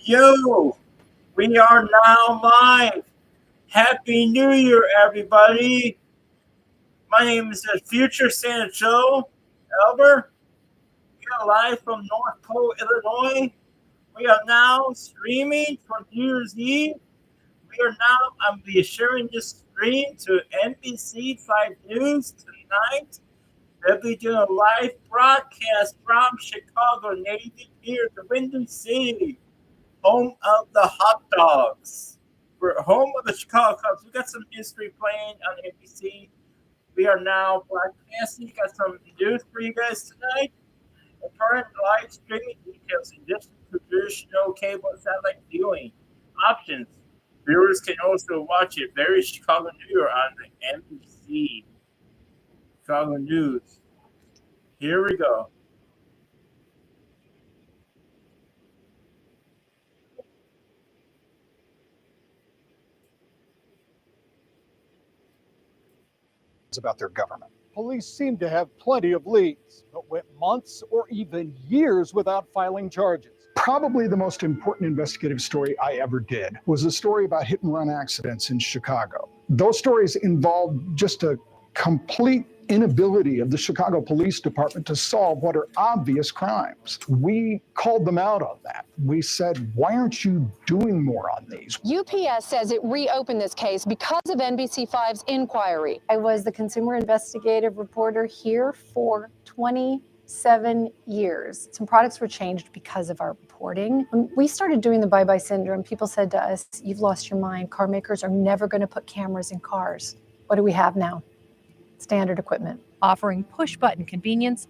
Yo, we are now live. Happy New Year, everybody. My name is the Future Santa Joe Elber. We are live from North Pole, Illinois. We are now streaming for New Year's Eve. I'm be sharing this stream to NBC 5 News tonight. They'll be doing a live broadcast from Chicago, native Pier, the Windy City, home of the hot dogs. We're home of the Chicago Cubs. We got some history playing on NBC. We are now broadcasting. Got some news for you guys tonight. The current live streaming details in addition to traditional cable and satellite viewing options. Viewers can also watch it very Chicago New Year on the NBC Chicago News. Here we go. About their government. Police seem to have plenty of leads, but went months or even years without filing charges. Probably the most important investigative story I ever did was a story about hit and run accidents in Chicago. Those stories involved just a complete inability of the Chicago Police Department to solve what are obvious crimes. We called them out on that. We said, why aren't you doing more on these? UPS says it reopened this case because of NBC5's inquiry. I was the consumer investigative reporter here for 27 years. Some products were changed because of our reporting. When we started doing the bye-bye syndrome, people said to us, you've lost your mind. Car makers are never going to put cameras in cars. What do we have now? Standard equipment. Offering push-button convenience.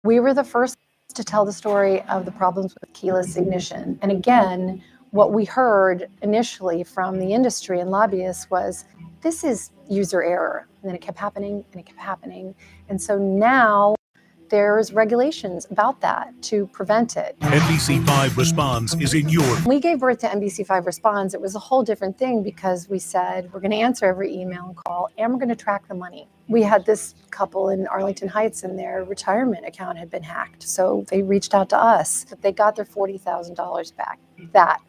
We were the first to tell the story of the problems with keyless ignition. And again, what we heard initially from the industry and lobbyists was, this is user error. And then it kept happening and it kept happening. And so now there's regulations about that to prevent it. NBC5 Responds is in your... When we gave birth to NBC5 Responds, it was a whole different thing because we said, we're going to answer every email and call, and we're going to track the money. We had this couple in Arlington Heights and their retirement account had been hacked. So they reached out to us, but they got their $40,000 back. That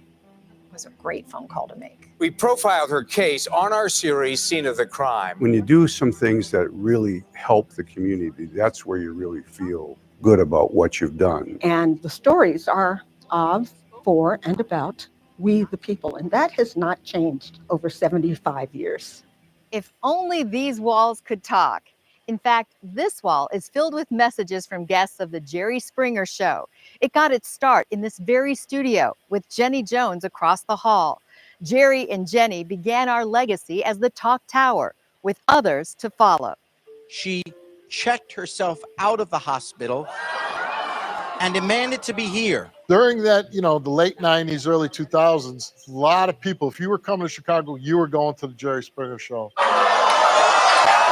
was a great phone call to make. We profiled her case on our series, Scene of the Crime. When you do some things that really help the community, that's where you really feel good about what you've done. And the stories are of, for, and about we the people. And that has not changed over 75 years. If only these walls could talk. In fact, this wall is filled with messages from guests of the Jerry Springer Show. It got its start in this very studio with Jenny Jones across the hall. Jerry and Jenny began our legacy as the Talk Tower, with others to follow. She checked herself out of the hospital and demanded to be here. During that, the late 90s, early 2000s, a lot of people, if you were coming to Chicago, you were going to the Jerry Springer Show.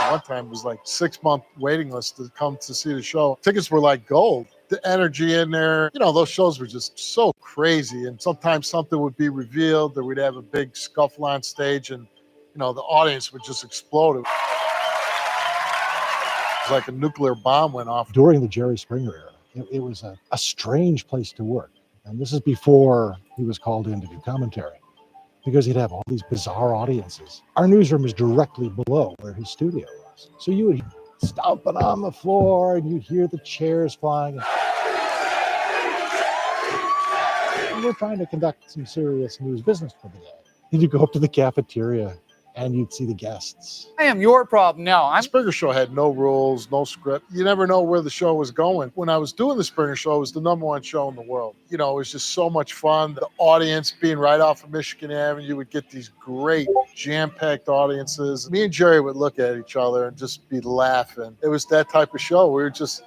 One time it was like 6-month waiting list to come to see the show. Tickets were like gold. The energy in there, those shows were just so crazy. And sometimes something would be revealed, or we'd have a big scuffle on stage, and the audience would just explode. It was like a nuclear bomb went off. During the Jerry Springer era, it was a strange place to work. And this is before he was called in to do commentary, because he'd have all these bizarre audiences. Our newsroom is directly below where his studio was. So you would stomping on the floor and you'd hear the chairs flying. And we're trying to conduct some serious news business for the day. Then you go up to the cafeteria and you'd see the guests. I am your problem now. The Springer Show had no rules, no script. You never know where the show was going. When I was doing the Springer Show, it was the #1 show in the world. It was just so much fun. The audience being right off of Michigan Avenue, you would get these great jam-packed audiences. Me and Jerry would look at each other and just be laughing. It was that type of show. We were just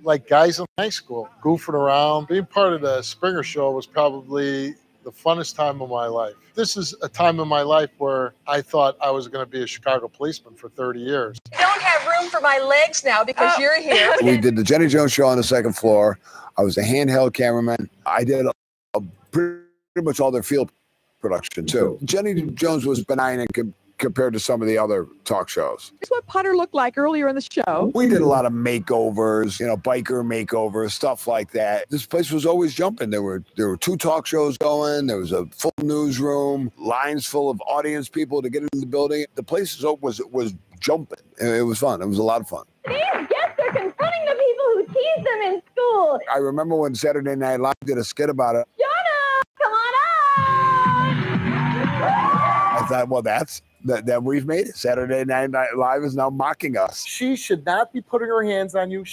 like guys in high school, goofing around. Being part of the Springer Show was probably the funnest time of my life. This is a time in my life where I thought I was going to be a Chicago policeman for 30 years. I don't have room for my legs now because you're here. We did the Jenny Jones Show on the second floor. I was a handheld cameraman. I did pretty much all their field production too. Jenny Jones was benign in compared to some of the other talk shows. Here's what Potter looked like earlier in the show. We did a lot of makeovers, biker makeovers, stuff like that. This place was always jumping. There were 2 talk shows going. There was a full newsroom, lines full of audience people to get into the building. The place was jumping. It was fun. It was a lot of fun. These guests are confronting the people who tease them in school. I remember when Saturday Night Live did a skit about it. Jonah, come on up! I thought, well, that we've made it. Saturday Night Live is now mocking us. She should not be putting her hands on you.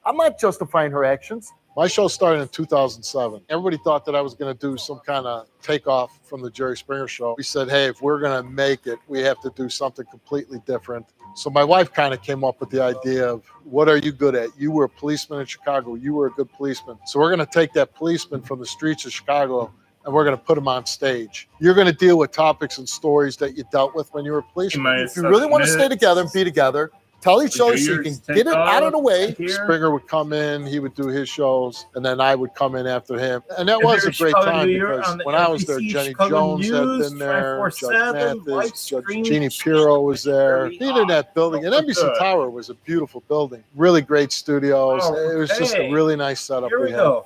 I'm not justifying her actions. My show started in 2007. Everybody thought that I was going to do some kind of takeoff from the Jerry Springer Show. We said, hey, if we're going to make it, we have to do something completely different. So my wife kind of came up with the idea of, what are you good at? You were a policeman in Chicago. You were a good policeman. So we're going to take that policeman from the streets of Chicago and we're going to put him on stage. You're going to deal with topics and stories that you dealt with when you were a policeman. If you really want to stay together and be together, tell each other so you can get it out of the way. Springer would come in, he would do his shows, and then I would come in after him. And that was a great time because when I was there, Jenny Jones had been there, Judge Mathis, Judge Jeannie Pirro was there. Being in that building, and NBC Tower was a beautiful building. Really great studios. It was just a really nice setup we had.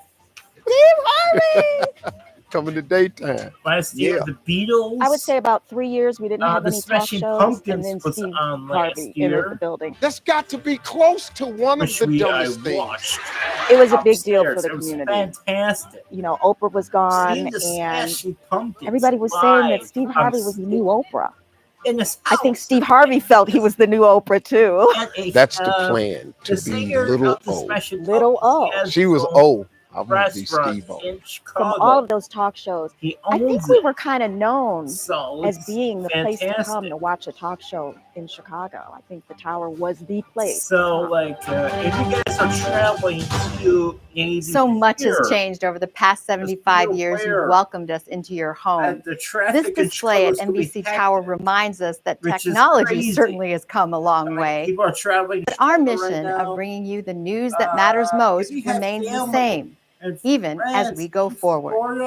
Steve Harvey! Coming to daytime. Last year, the Beatles. I would say about 3 years we didn't have the any talk Smashing shows, Pumpkins and then was Steve on Harvey last year. entered the building. That's got to be close to one Which of the I dumbest things. watched. It was a big deal for Upstairs. the It was community. fantastic. Oprah was gone, Seeing the and Smashing Pumpkins everybody was saying that live Steve on Harvey was the new Oprah. in this I think Steve Harvey felt he was the new Oprah too. That's the plan, to be little O. Little O. She was O. I want to be Steve O. From all of those talk shows, I think we were kind of known So as being the place to come fantastic. to watch a talk show in Chicago. I think the Tower was the place. So, if you guys are traveling to Navy So much Pier, has changed over the past 75 years. aware You've welcomed us into your home. the traffic This display at controls will be NBC Tower hectic, reminds us that which is technology crazy. certainly has come a long way. People are traveling. But our right mission now. of bringing you the news that matters most if you have remains the family same, and even as friends we go forward. When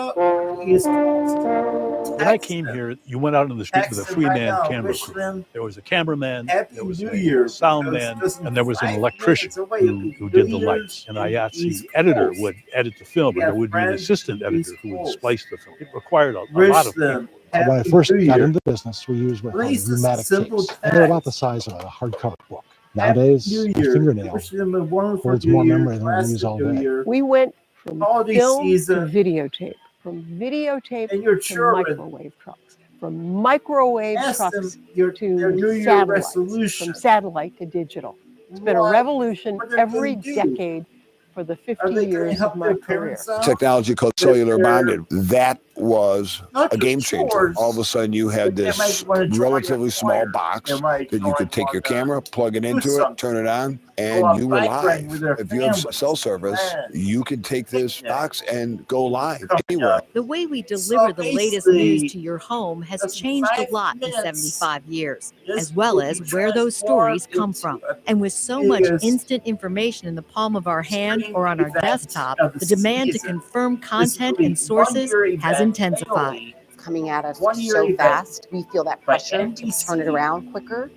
I came here, you went out on the street with a Text them three-man right now. camera Wish crew. them There was a cameraman, Happy there was New a Year, sound because man, just and there was an 5 electrician minutes away, it'll be who did the New lights. Year's And the East editor Coast. would edit the film, and Yeah, there would be an friends, assistant editor East who would Coast. splice the film. It required a lot Wish of them people. When I Happy first New got Year. into business, we used what were called Release this pneumatic simple tapes. And they're about the text. size of a hardcover book. Nowadays, New a Year. fingernail Wish them a wonderful holds New more Year, memory than we blessed use all New day. Year. We went from Holiday film season. to videotape, from videotape And your to children. microwave trucks, from microwave Ask trucks them their to New Year satellites, resolution. from satellite to digital. It's been a What revolution are they gonna every do? decade for the Are 50 they going to years of help my their career. parents out? Technology called cellular bonded. That was Not a just game changer. chores, All of a sudden, you had but they this might wanna join relatively a small choir. box They might that you could take your camera, plug it into it, turn it on, and on you were bike riding live. with their If you have families, cell service, friends, you could take this box and go live anywhere. The way we deliver the latest basically, news to your home has that's changed a 5 lot in minutes. 75 years, This as well will as be where those stories come transformed from. into And with so much biggest instant information in the palm of our hand or on our event desktop, of the the demand to season. confirm content will be and sources 1 year has event intensified. annually. Coming at us 1 year so event fast. We feel that by pressure to NBC. turn it around quicker.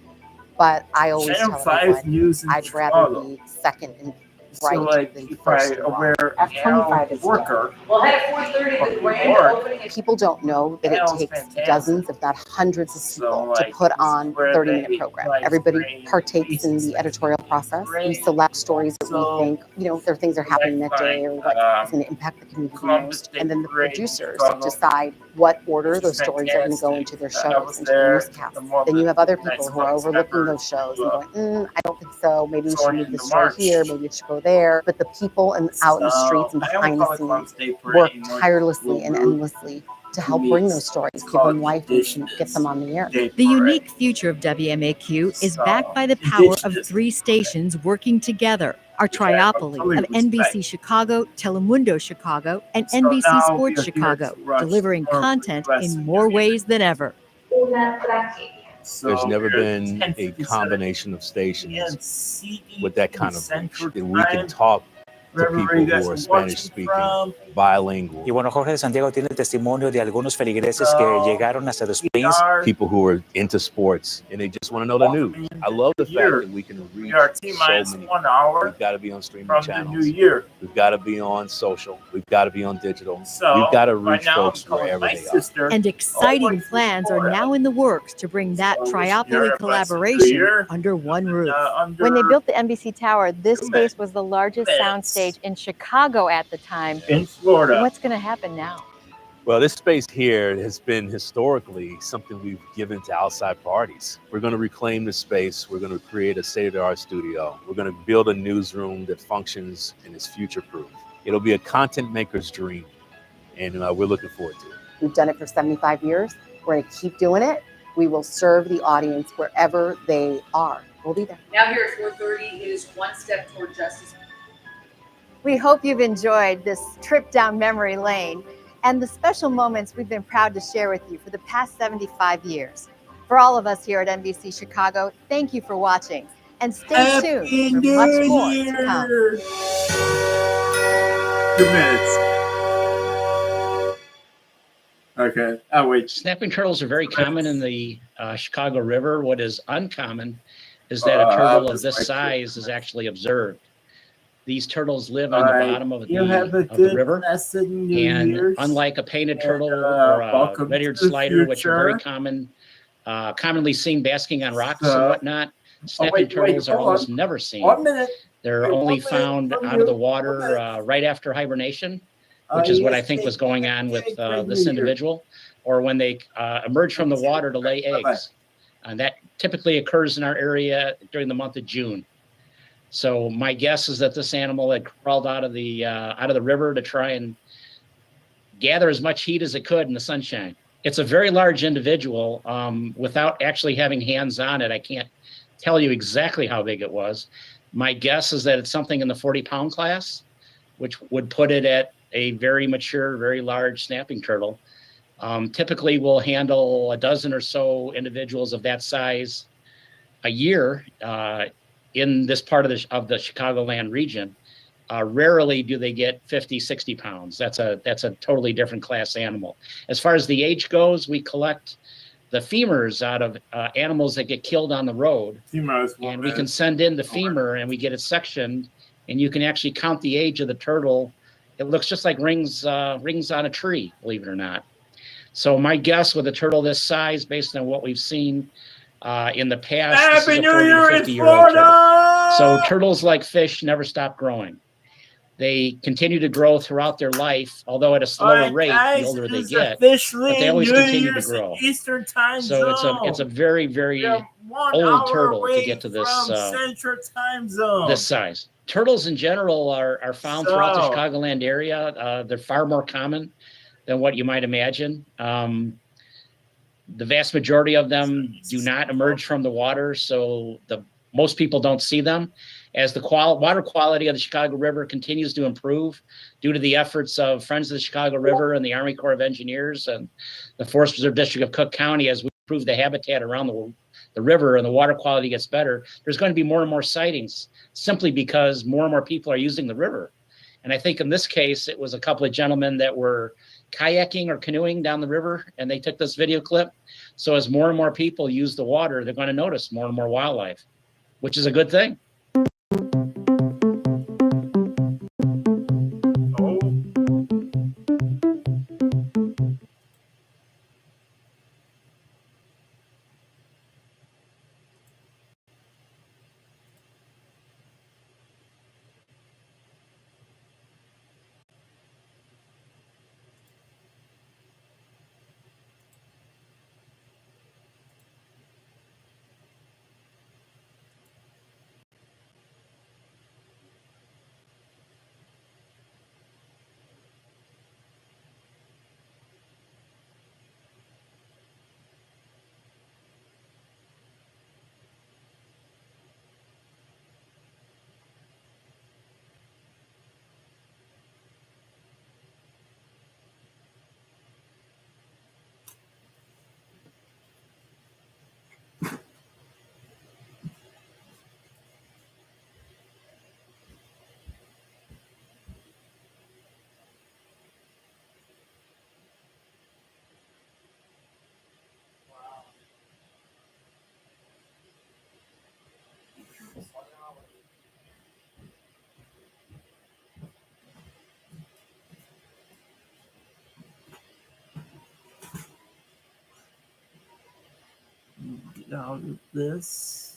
But I always Channel tell 5 everyone, News in I'd rather Chicago. be second and So, right than if first I and wrong. aware F25 is worker, Well, at 4:30, the grand opening. People don't know that it Sounds takes fantastic. dozens, if not hundreds of people to like, put on where 30-minute they, program. like, Everybody bring partakes in the editorial process. We select stories that So, we think, there are things that are happening that day or what is going to impact the community most. And then the producers decide what order those stories are going to go into their shows, into the newscasts. Then you have other people who are overlooking those shows and going, I don't think so. Maybe we should move this story here. Maybe it should go there. But the people out in the streets and behind the scenes work tirelessly and endlessly to help bring those stories, give them life, and get them on the air. The unique future of WMAQ is backed by the power of 3 stations working together. Our triopoly of NBC Chicago, Telemundo Chicago, and NBC Sports Chicago, delivering content in more ways than ever. There's never been a combination of stations with that kind of reach. And we can talk to people who are Spanish speaking bilingual. Y bueno, Jorge de Santiago tiene testimonio de algunos feligreses que llegaron hasta los Springs. People who are into sports and they just want to know the news. I love the fact that we can reach so many. We've got to be on streaming channels. We've got to be on social. We've got to be on digital. We've got to reach folks wherever they are. And exciting plans are now in the works to bring that triopoly collaboration under one roof. When they built the NBC Tower, this space was the largest soundstage in Chicago at the time. In Florida. What's going to happen now? Well, this space here has been historically something we've given to outside parties. We're going to reclaim the space. We're going to create a state-of-the-art studio. We're going to build a newsroom that functions and is future-proof. It'll be a content maker's dream, and we're looking forward to it. We've done it for 75 years. We're going to keep doing it. We will serve the audience wherever they are. We'll be there. Now here at 4:30, it is one step toward justice. We hope you've enjoyed this trip down memory lane and the special moments we've been proud to share with you for the past 75 years. For all of us here at NBC Chicago, thank you for watching, and stay tuned for much more to come. 2 minutes. Okay. Oh, wait. Snapping turtles are very common in the Chicago River. What is uncommon is that a turtle of this size is actually observed. These turtles live on the bottom of the river, and unlike a painted turtle or a red-eared slider, which are very common, commonly seen basking on rocks and whatnot, snapping turtles are almost never seen. They're only found out of the water right after hibernation, which is what I think was going on with this individual, or when they emerge from the water to lay eggs. And that typically occurs in our area during the month of June. So my guess is that this animal had crawled out of the river to try and gather as much heat as it could in the sunshine. It's a very large individual. Without actually having hands on it, I can't tell you exactly how big it was. My guess is that it's something in the 40-pound class, which would put it at a very mature, very large snapping turtle. Typically, we'll handle a dozen or so individuals of that size a year in this part of the Chicagoland region. Rarely do they get 50, 60 pounds. That's a totally different class animal. As far as the age goes, we collect the femurs out of animals that get killed on the road. And we can send in the femur and we get it sectioned, and you can actually count the age of the turtle. It looks just like rings on a tree, believe it or not. So my guess with a turtle this size, based on what we've seen in the past, Happy this is a New 40 Year to in 50-year-old turtle. Florida! So turtles, like fish, never stop growing. They continue to grow throughout their life, although at a slower rate the older they get. But they always continue to grow. Eastern time So zone. it's a very, very old turtle to get to this Central time zone. this size. Turtles in general are found throughout the Chicagoland area. They're far more common than what you might imagine. The vast majority of them do not emerge from the water, so most people don't see them. As the water quality of the Chicago River continues to improve due to the efforts of Friends of the Chicago River and the Army Corps of Engineers and the Forest Preserve District of Cook County, as we improve the habitat around the river and the water quality gets better, there's going to be more and more sightings simply because more and more people are using the river. And I think in this case, it was a couple of gentlemen that were kayaking or canoeing down the river, and they took this video clip. So as more and more people use the water, they're going to notice more and more wildlife, which is a good thing. out of this.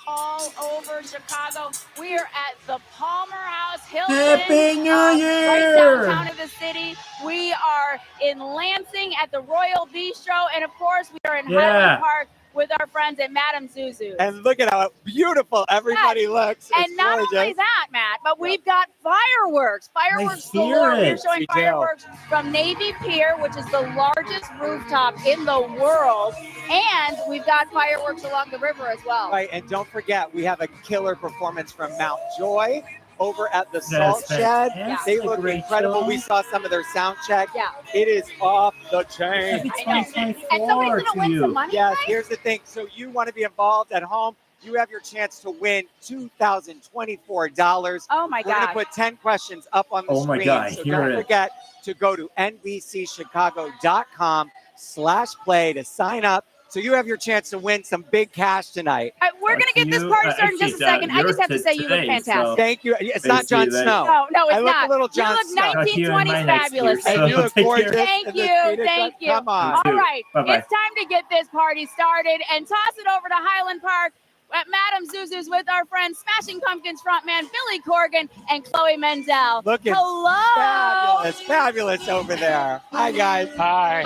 All over Chicago. We are at the Palmer House Hilton. Happy New Year! Right downtown of the city. We are in Lansing at the Royal Bistro. And of course, we are in Highland Park with our friends at Madame Zuzu's. And look at how beautiful everybody looks. And It's not gorgeous. only that, Matt, but we've got fireworks. Fireworks galore. We're showing We do. fireworks from Navy Pier, which is the largest rooftop in the world. And we've got fireworks along the river as well. Right, and don't forget, we have a killer performance from Mount Joy over at the Salt Shed. They look incredible. We saw some of their sound check. Yeah. It is off the chain. And somebody's going to win some money. Yes, right? here's the thing. So you want to be involved at home, you have your chance to win $2,024. Oh my We're going to gosh. put 10 questions up on the Oh my screen. God, So here don't it is. forget to go to NBCChicago.com/play to sign up. So you have your chance to win some big cash tonight. We're going to get this party started in just a second. I just have to say you look fantastic. Thank you. It's not Jon Snow. No, it's I look not. a little Jon you look Snow. 1920s fabulous. And you look gorgeous. Thank in this you. Peter Thank cut. you. Come on. All right. Bye-bye. It's time to get this party started and toss it over to Highland Park at Madame Zuzu's with our friends Smashing Pumpkins frontman Billy Corgan and Chloe Mendel. Looking Hello. fabulous over there. Hi, guys. Hi.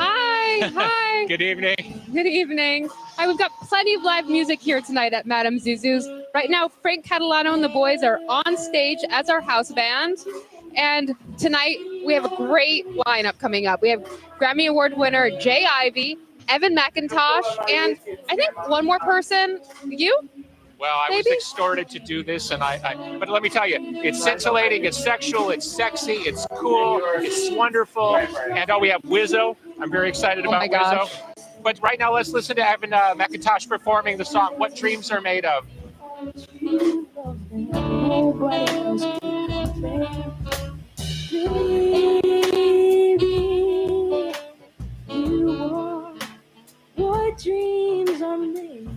Hi. Good evening. Good evening. Hi, we've got plenty of live music here tonight at Madame Zuzu's. Right now, Frank Catalano and the boys are on stage as our house band. And tonight, we have a great lineup coming up. We have Grammy Award winner Jay Ivey, Evan McIntosh, and I think one more person. You? Well, I was extorted to do this, and but let me tell you, it's scintillating, it's sexual, it's sexy, it's cool, it's wonderful. And we have Wizzo. I'm very excited about Wizzo. But right now, let's listen to Evan McIntosh performing the song "What Dreams Are Made Of." What dreams are made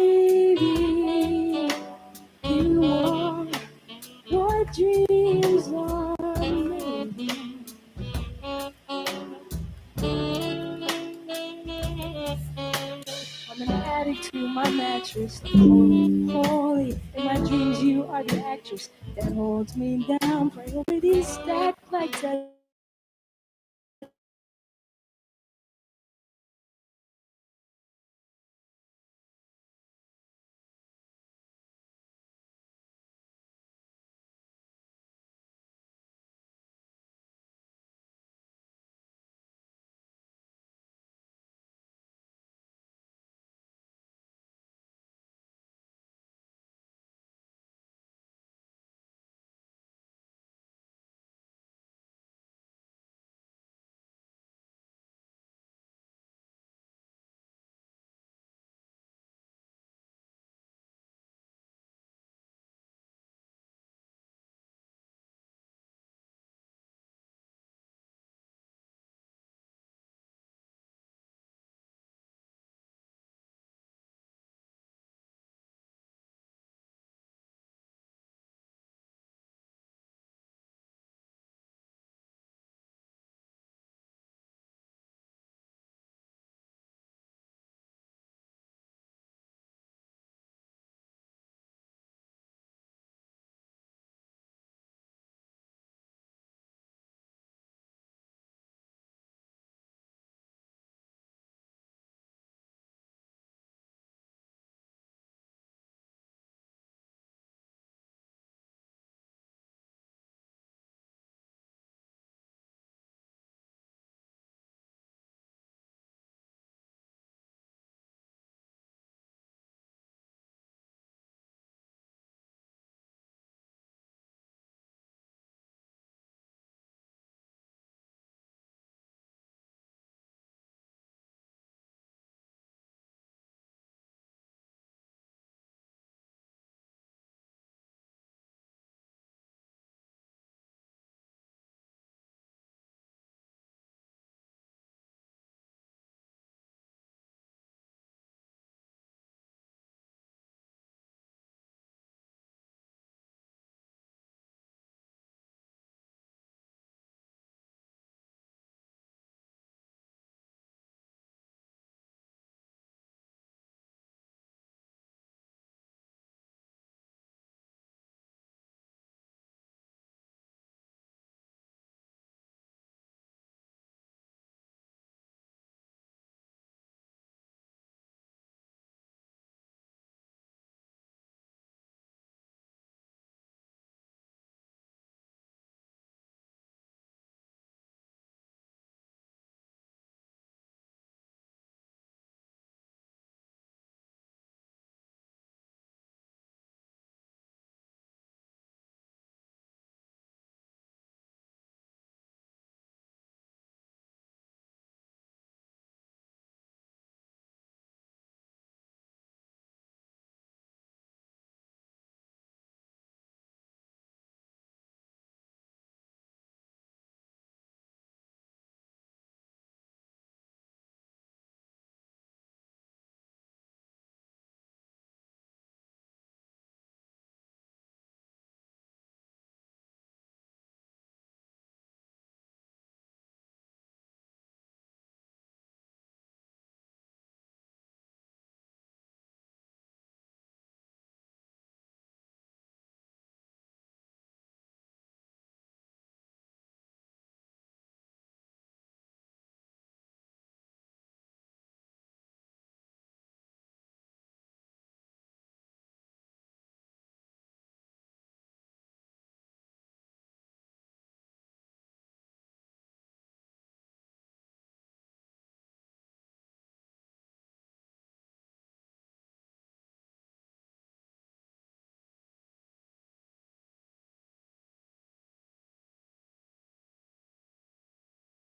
baby, you are what dreams are made I'm an addict to my mattress, holy. In my dreams, you are the actress that holds me down. Pray over these stacked like that.